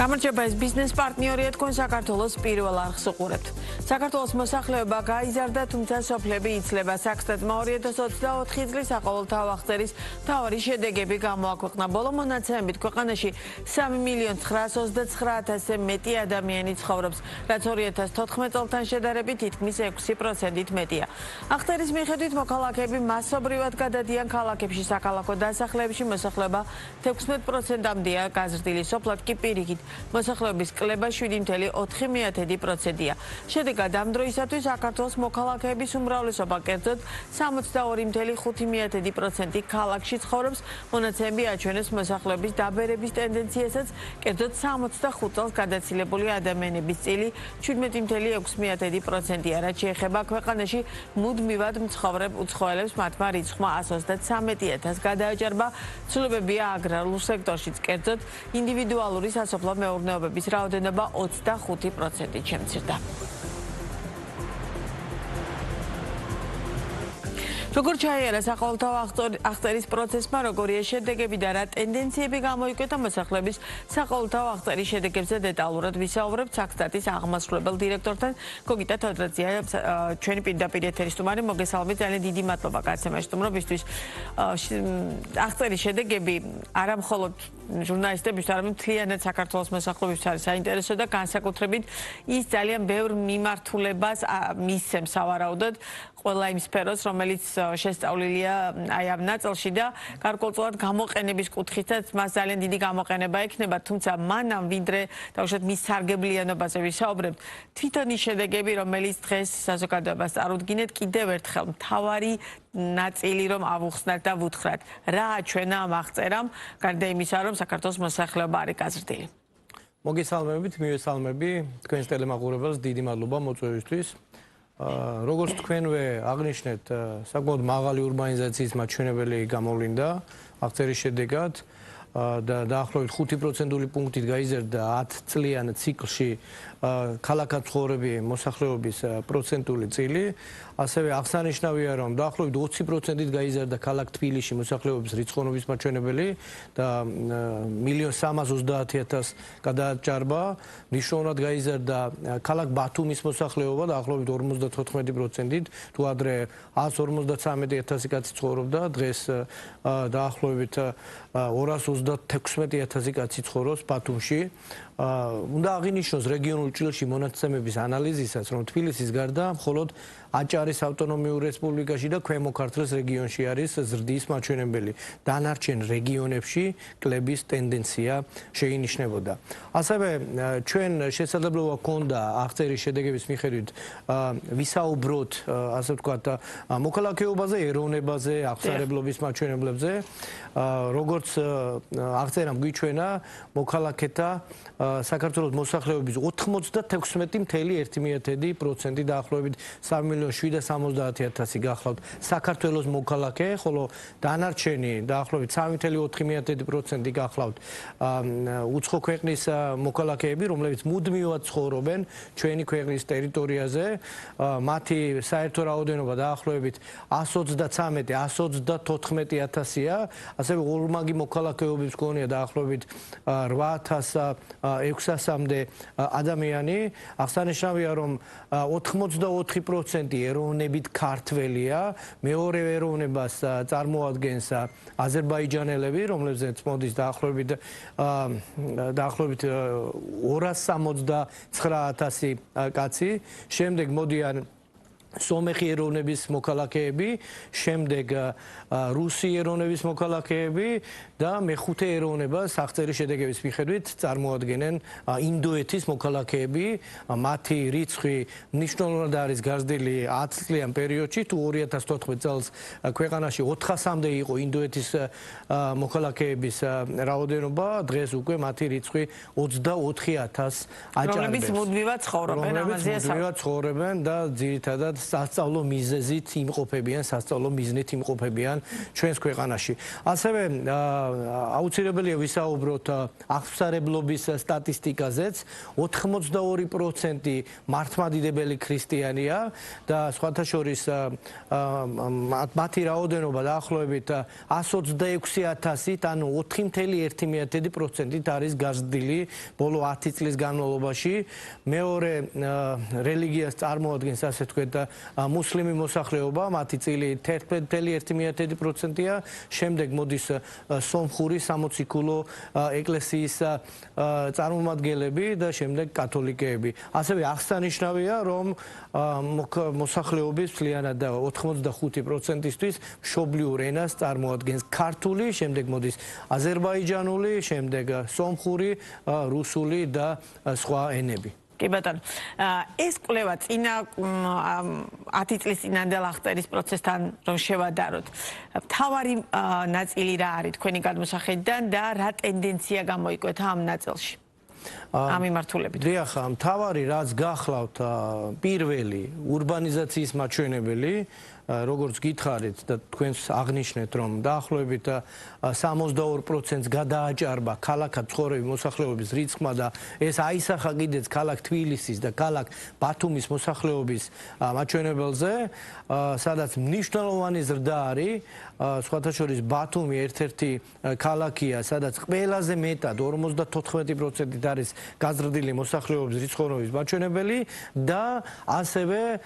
გამარჯობა, ეს ბიზნეს პარტნიორია თქვენ საქართველოს პირველ არხს უყურებთ. საქართველოს მოსახლეობა გაიზარდა, თუმცა სოფლები იცლება. საქსტატმა 2024 წლის საყოველთაო აღწერის მთავარი შედეგები გამოაქვეყნა. ბოლო მონაცემებით ქვეყანაში 3.929.000-ზე მეტი ადამიანი ცხოვრობს, რაც 2014 წელთან შედარებით თითქმის 6%-ით მეტია. აღწერის მიხედვით მოქალაქეები მასობრივად გადადიან ქალაქებში, საქალაქო დასახლების მოსახლეობა 16%-მდეა გაზრდილი, სოფლად კი პირიქით მოსახლეობის კლება 7.4%-ია. შედეგად ამ დროისათვის საქართველოს მოქალაქეების უმრავლესობა, კერძოდ 62.5% ქალაქში ცხოვრობს. მონაცემები აჩვენებს მოსახლეობის დაბერების ტენდენციასაც, კერძოდ 65 წელს გადაცილებული ადამიანების წილი 17.6%-ია, რაც შეეხება ქვეყანაში მუდმივად მცხოვრებ უცხოელებს, მათმა რიცხვმა 133.000 გადააჭარბა. ცვლილებებია აგრარულ სექტორშიც, კერძოდ ინდივიდუალური სასოფლო მეურნეობების რაოდენობა 25%-ით შემცირდა. როგორ ჩაიარა საყოველთაო აღწერის პროცესმა, როგორია შედეგები და რა ტენდენციები გამოიკვეთა მოსახლეობის საყოველთაო აღწერის შედეგებზე დეტალურად ვისაუბრებთ საქსტატის აღმასრულებელ დირექტორთან გოგიტა თოდრაძია, ჩვენი პირდაპირ ეთერის სტუმარი. მოგესალმებით, ძალიან დიდი მადლობა გაცემაში სტუმრობისთვის. აღწერის შედეგები არა მხოლოდ ჟურნალისტებისთვის, არამედ მთლიანად საქართველოს მოსახლეობისთვის არის საინტერესო და განსაკუთრებით ის ძალიან ბევრ მიმართულებას მისცემს სავარაუდოდ ყველა იმ სფეროს, რომელიც შესწავლილია აი ამ ნაწილში და გარკვეულწილად გამოყენების კუთხითაც მას ძალიან დიდი გამოყენება ექნება, თუმცა მანამ ვიდრე დავუშვათ მის სარგებლიანობაზე ვისაუბრებთ, თვითონ ის შედეგები, რომელიც დღეს საზოგადოებას წარუდგინეთ, კიდევ ერთხელ მთავარი ნაწილი რომ ავუხსნათ და ვუთხრათ, რა აჩვენა ამ აღწერამ, გარდა იმისა, რომ საქართველოს მოსახლეობა არის გაზრდილი. მოგესალმებით, მივესალმები თქვენს ტელემაყურებელს, დიდი მადლობა მოწვევისთვის. როგორც თქვენვე აღნიშნეთ, საკმაოდ მაღალი ურბანიზაციის მაჩვენებელი გამოვლინდა აღწერის შედეგად და დაახლოებით 5%-ული პუნქტით გაიზარდა 10 წლიან ციკლში ქალაქად ცხოვრები მოსახლეობის პროცენტული წილი. ასევე აღსანიშნავია, რომ დაახლოებით 20%-ით გაიზარდა ქალაქ თბილისში მოსახლეობის რიცხოვნობის მაჩვენებელი და 1.330.000 გადააჭარბა. მნიშვნელოვნად გაიზარდა ქალაქ ბათუმის მოსახლეობა დაახლოებით 54%-ით, თუ ადრე 153.000 კაცი ცხოვრობდა, დღეს დაახლოებით 236.000 კაცი ცხოვრობს ბათუმში. უნდა აღინიშნოს რეგიონულ ჭრილში მონაცემების ანალიზისას, რომ თბილისის გარდა მხოლოდ აჭარის ავტონომიურ რესპუბლიკაში და ქვემო ქართლის რეგიონში არის ზრდის მაჩვენებელი. დანარჩენ რეგიონებში კლების ტენდენცია შეინიშნებოდა. ასევე ჩვენ შესაძლებლობა ჰქონდა აღწერის შედეგების მიხედვით ვისაუბროთ, ასე ვთქვათ, მოქალაქეობაზე, ეროვნებაზე, აღსარებლობის მაჩვენებლებზე. როგორც აღწერამ გვიჩვენა, მოქალაქეთა საქართველოს მოსახლეობის 96.1% დაახლოებით 3.770.000 გახლავთ საქართველოს მოქალაქე, ხოლო დანარჩენი დაახლოებით 3.4% გახლავთ უცხო ქვეყნის მოქალაქეები, რომლებიც მუდმივად ცხოვრობენ ჩვენი ქვეყნის ტერიტორიაზე. მათი საერთო რაოდენობა დაახლოებით 133.134.000-ია. ასევე ორმაგი მოქალაქეობის მქონეა დაახლოებით 8.600-მდე ადამიანი. აღსანიშნავია, რომ 84% ეროვნებით ქართველია, მეორე ეროვნებას წარმოადგენს აზერბაიჯანელები, რომლებზეც მოდის დაახლოებით 269.000 კაცი. შემდეგ მოდიან სომეხი ეროვნების მოქალაქეები, შემდეგ რუსი ეროვნების მოქალაქეები და მეხუთე ეროვნებას აღწერის შედეგების მიხედვით წარმოადგენენ ინდოეთის მოქალაქეები. მათი რიცხვი მნიშვნელოვნად არის გაზრდილი 10 წლიან პერიოდში, თუ 2014 წელს ქვეყანაში 400-მდე იყო ინდოეთის მოქალაქეების რაოდენობა, დღეს უკვე მათი რიცხვი 24,000 აჭარბებს. რომლებიც მუდმივად ცხოვრობენ, ამაზეა მუდმივად ცხოვრობენ და ძირითადად სასწავლო მიზეზით იმყოფებიან, სასწავლო მიზნით იმყოფებიან ჩვენს ქვეყანაში. ასევე აუცილებელია ვისაუბროთ აღსარებლობის სტატისტიკაზეც. 82% მართლმადიდებელი ქრისტიანია და სხვათა შორის მათი რაოდენობა დაახლოებით 126,000-ით, ანუ 4,1%-ით არის გაზრდილი ბოლო 10 წლის განმავლობაში. მეორე რელიგიას წარმოადგენს, ასე ვთქვათ, მუსლიმი მოსახლეობა, მათი წილი 11,1%-ია, შემდეგ მოდის სომხური სამოციქულო ეკლესიის წარმომადგენლები და შემდეგ კათოლიკეები. ასევე აღსანიშნავია, რომ მოსახლეობის მთლიანად 85%-ისთვის მშობლიურ ენას წარმოადგენს ქართული, შემდეგ მოდის აზერბაიჯანული, შემდეგ სომხური, რუსული და სხვა ენები. კი ბატონო, ეს კვლევა წინა 10 წლის წინანდელ აღწერის პროცესთან რომ შევადაროთ, მთავარი ნაწილი რა არის თქვენი გადმოსახედიდან და რა ტენდენცია გამოიკვეთა ამ ნაწილში? ამ მიმართულებით. დიახ, მთავარი რაც გახლავთ პირველი урბანიზაციის მაჩვენებელი, როგორც გითხარით და თქვენს აღნიშნეთ, რომ დაახლოებით 62%-ს გადააჭარბა ქალაქად ცხოვრები მოსახლეობის რიცხვმა და ეს აისახა კიდეც ქალაქ თბილისის და ქალაქ ბათუმის მოსახლეობის მაჩვენებელზე, სადაც მნიშვნელოვანი ზრდა არის. სხვათა შორის ბათუმი ერთ-ერთი ქალაქია, სადაც ყველაზე მეტად 54%-ით არის გაზრდილი მოსახლეობის რიცხოვნობის მაჩვენებელი და ასევე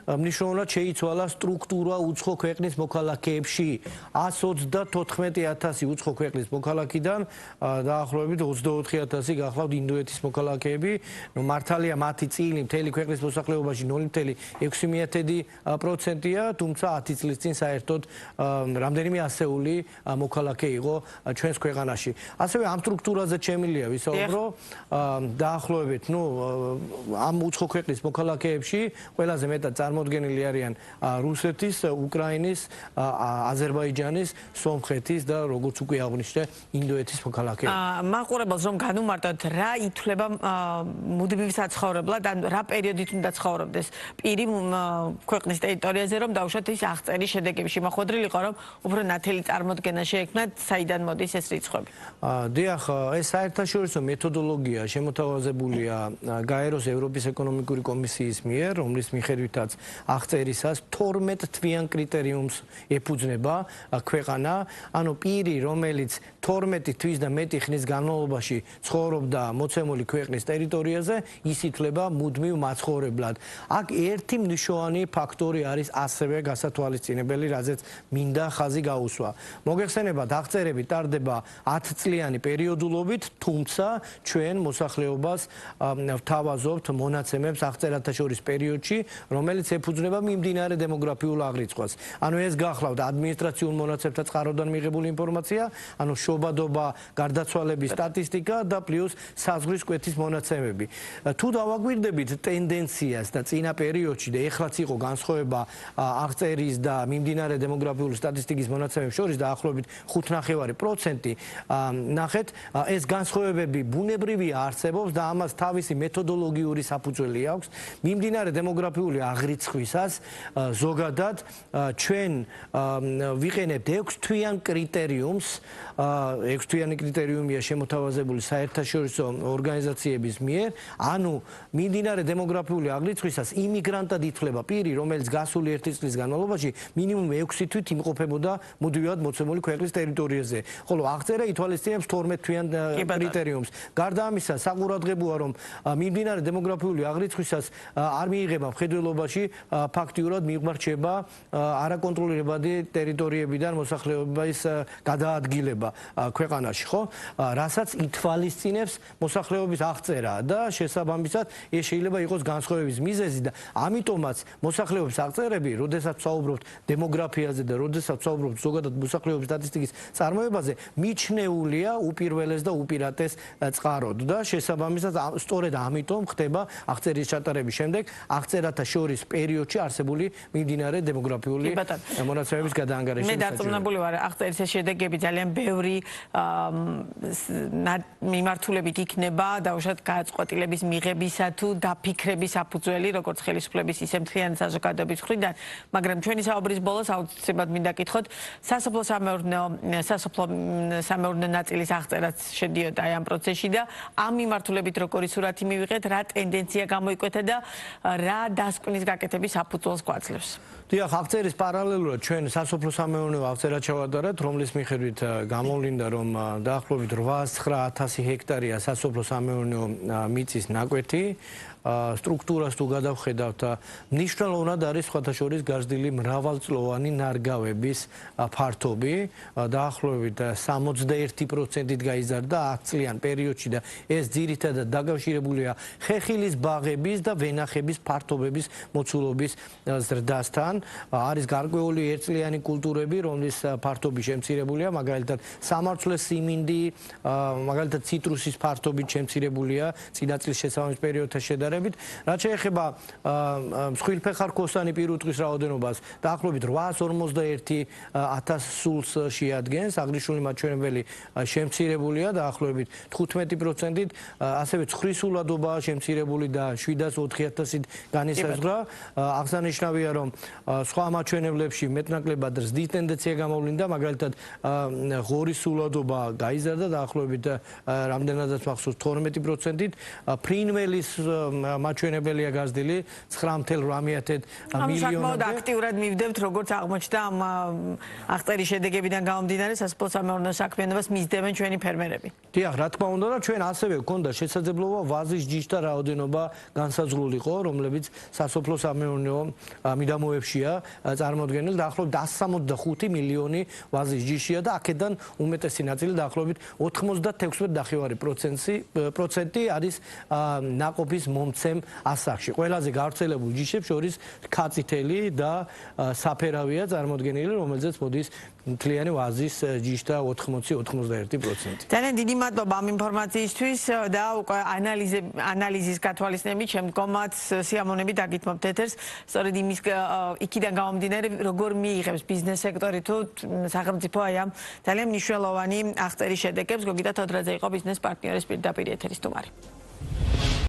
მნიშვნელოვნად შეიცვალა სტრუქტურა უცხო ქვეყნის მოქალაქეებში. 134,000 უცხო ქვეყნის მოქალაქიდან დაახლოებით 24,000 გახლავთ ინდოეთის მოქალაქეები. მართალია მათი წილი მთელი ქვეყნის მოსახლეობაში 0,6%-ია, თუმცა 10 წლის წინ საერთოდ რამდენიმე ასეული მოქალაქე იყო ჩვენს ქვეყანაში. ასევე ამ სტრუქტურაზე შემიძლია ვისაუბრო, დაახლოებით, ამ უცხო ქვეყნის მოქალაქეებში ყველაზე მეტად წარმოდგენილი არიან რუსეთის, უკრაინის, აზერბაიჯანის, სომხეთის და როგორც უკვე აღვნიშნე, ინდოეთის მოქალაქეები. მაყურებელს რომ განუმარტოთ, რა ითვლება მუდმივ საცხოვრებლად, ან რა პერიოდით უნდა ცხოვრობდეს პირი ქვეყნის ტერიტორიაზე, რომ დაუშვათ ის აღწერის შედეგებში მოხვედრილ იყო, რომ უფრო ნათელი წარმოდგენა შეექმნათ, საიდან მოდის ეს რიცხვები. დიახ, ეს საერთაშორისო მეთოდოლოგია შემოთავაზებულია გაეროს ევროპის ეკონომიკური კომისიის მიერ, რომლის მიხედვითაც აღწერისას 12 თვიან კრიტერიუმს ეფუძნება ქვეყანა, ანუ პირი, რომელიც 12 თვის და მეტი ხნის განმავლობაში ცხოვრობდა მოცემული ქვეყნის ტერიტორიაზე, ის ითვლება მუდმივ მაცხოვრებლად. აქ ერთი მნიშვნელოვანი ფაქტორი არის ასევე გასათვალისწინებელი, რაზეც მინდა ხაზი გაუსვა. მოგეხსენებათ, აღწერები ტარდება 10 წლიანი პერიოდულობით, თუმცა ჩვენ მოსახლეობას ვთავაზობთ მონაცემებს აღწერათა შორის პერიოდში, რომელიც ეფუძნება მიმდინარე დემოგრაფიულ აღრიცხვას. ანუ ეს გახლავთ ადმინისტრაციულ მონაცემთა წყაროდან მიღებული ინფორმაცია, ანუ შობადობა, გარდაცვალების სტატისტიკა და პლუს საზღვრის კვეთის მონაცემები. თუ დავაგვირდებით ტენდენციას და წინა პერიოდში და ეხლაც იყო განსხვავება აღწერის და მიმდინარე დემოგრაფიული სტატისტიკის მონაცემებს შორის დაახლოებით 5,9%. ნახეთ, ეს განსხვავებები ბუნებრივია არსებობს და ამას თავისი მეთოდოლოგიური საფუძველი აქვს. მიმდინარე დემოგრაფიული აღრიცხვისას ზოგადად ჩვენ ვიყენებთ 6 თვიან კრიტერიუმს. 6 თვიანი კრიტერიუმია შემოთავაზებული საერთაშორისო ორგანიზაციების მიერ, ანუ მიმდინარე დემოგრაფიული აღრიცხვისას იმიგრანტად ითვლება პირი, რომელიც გასული 1 წლის განმავლობაში მინიმუმ 6 თვით იმყოფებოდა მუდმივად მოცემული ქვეყნის ტერიტორიაზე. ხოლო აღწერა ითვალისწინებს 12 თვიან კრიტერიუმს. გარდა ამისა, საყურადღებოა, რომ მიმდინარე დემოგრაფიული აღრიცხვისას არ მიიღება მხედველობაში ფაქტიურად მიღმარჩება არაკონტროლირებადი ტერიტორიებიდან მოსახლეობის გადაადგილება ქვეყანაში, ხო? რასაც ითვალისწინებს მოსახლეობის აღწერა და შესაბამისად ეს შეიძლება იყოს განსხვავების მიზეზი და ამიტომაც მოსახლეობის აღწერები, როდესაც ვსაუბრობთ დემოგრაფიაზე და როდესაც ვსაუბრობთ ზოგადად მოსახლეობის სტატისტიკის წარმოებაზე, მიჩნეულია უპირველეს და უპირატეს წყაროდ და შესაბამისად სწორედ ამიტომ ხდება აღწერის ჩატარების შემდეგ აღწერათა შორის პერიოდში არსებული მიმდინარე დემოგრაფიული მონაცემების გადაანგარიშვის მე დარწმუნებული ვარ, აღწერის შედეგები ძალიან ბევრი მიმართულებით იქნება დაუშვათ გადაწყვეტილების მიღებისა თუ დაფიქრების საფუძველი, როგორც ხელისუფლების ისე მთლიანი საზოგადოების მხრიდან, მაგრამ ჩვენი საუბრის ბოლოს აუცილებლად მინდა გითხოთ, სასოფლო-სამეურნეო ნაწილის აღწერაც შედიოდა აი ამ პროცესში და ამ მიმართულებით როგორი სურათი მივიღეთ, რა ტენდენცია გამოიკვეთა და რა დასკვნის გაკეთების საფუძველს გვაძლევს. დიახ, აღწერის პარალელურად ჩვენ სასოფლო-სამეურნეო აღწერა ჩავატარეთ, რომლის მიხედვით გამოვლინდა, რომ დაახლოებით 8-9,000 ჰექტარია სასოფლო-სამეურნეო მიწის ნაკვეთი. სტრუქტურას თუ გადავხედავთ, მნიშვნელოვნად არის სხვათა შორის გაზრდილი მრავალწლოვანი ნარგავების ფართობი, დაახლოებით 61%-ით გაიზარდა 10 წლიან პერიოდში და ეს ძირითადად დაკავშირებულია ხეხილის ბაღების და ვენახების ფართობების მოცულობის ზრდასთან. არის გარკვეული ერთწლიანი კულტურები, რომლის ფართობი შემცირებულია, მაგალითად სამარცვლე სიმინდი, მაგალითად ციტრუსის ფართობი შემცირებულია წინა წლის შესაბამის პერიოდთან შედარებით. რაც შეეხება მსხვილფეხარქოსანი პირუტყვის რაოდენობას, დაახლოებით 841,000 სულს შეადგენს, აღნიშნული მაჩვენებელი შემცირებულია დაახლოებით 15%-ით, ასევე ცხვრისულადობაა შემცირებული და 704,000-ით განისაზღვრა. აღსანიშნავია, რომ სხვა მაჩვენებლებში მეტნაკლებად ზრდის ტენდენცია გამოვლინდა, მაგალითად ღორისულადობა გაიზარდა დაახლოებით რამდენადაც მახსოვს 12%-ით, ფრინველის მაჩვენებელია გაზრდილი 9.8 მილიონამდე. საკმაოდ აქტიურად მივდებთ, როგორც აღმოჩნდა ამ აღწერის შედეგებიდან გამომდინარე, სასოფლო-სამეურნეო საქმიანობას მისდევენ ჩვენი ფერმერები. დიახ, რა თქმა უნდა, ჩვენ ასევე გვქონდა შესაძლებლობა ვაზის ჯიშთა რაოდენობა განსაზღვრულიყო, რომლებიც სასოფლო-სამეურნეო მიდამოებშია წარმოდგენილი, დაახლოებით 165 მილიონი ვაზის ჯიშია და აქედან უმეტესი ნაწილი დაახლოებით 96% არის ნაყოფის მომცემ ასაკში. ყველაზე გავრცელებულ ჯიშებს შორის ქაწითელი და საფერავია წარმოდგენილი, რომელზეც მოდის მთლიანი ვაზის ჯიშთა 80-91%. ძალიან დიდი მადლობა ამ ინფორმაციისთვის და უკვე ანალიზის გათვალისწინებით შემდგომაც სიამოვნებით დაგითმობთ ეთერს. სწორედ იმის იქიდან გამომდინარე, როგორ მიიღებს ბიზნეს სექტორი თუ სახელმწიფო აი ამ ძალიან მნიშვნელოვანი აღწერის შედეგებს. გოგიტა თოდრაძე იყო ბიზნეს პარტნიორის პირდაპირ ეთერის სტუმარი.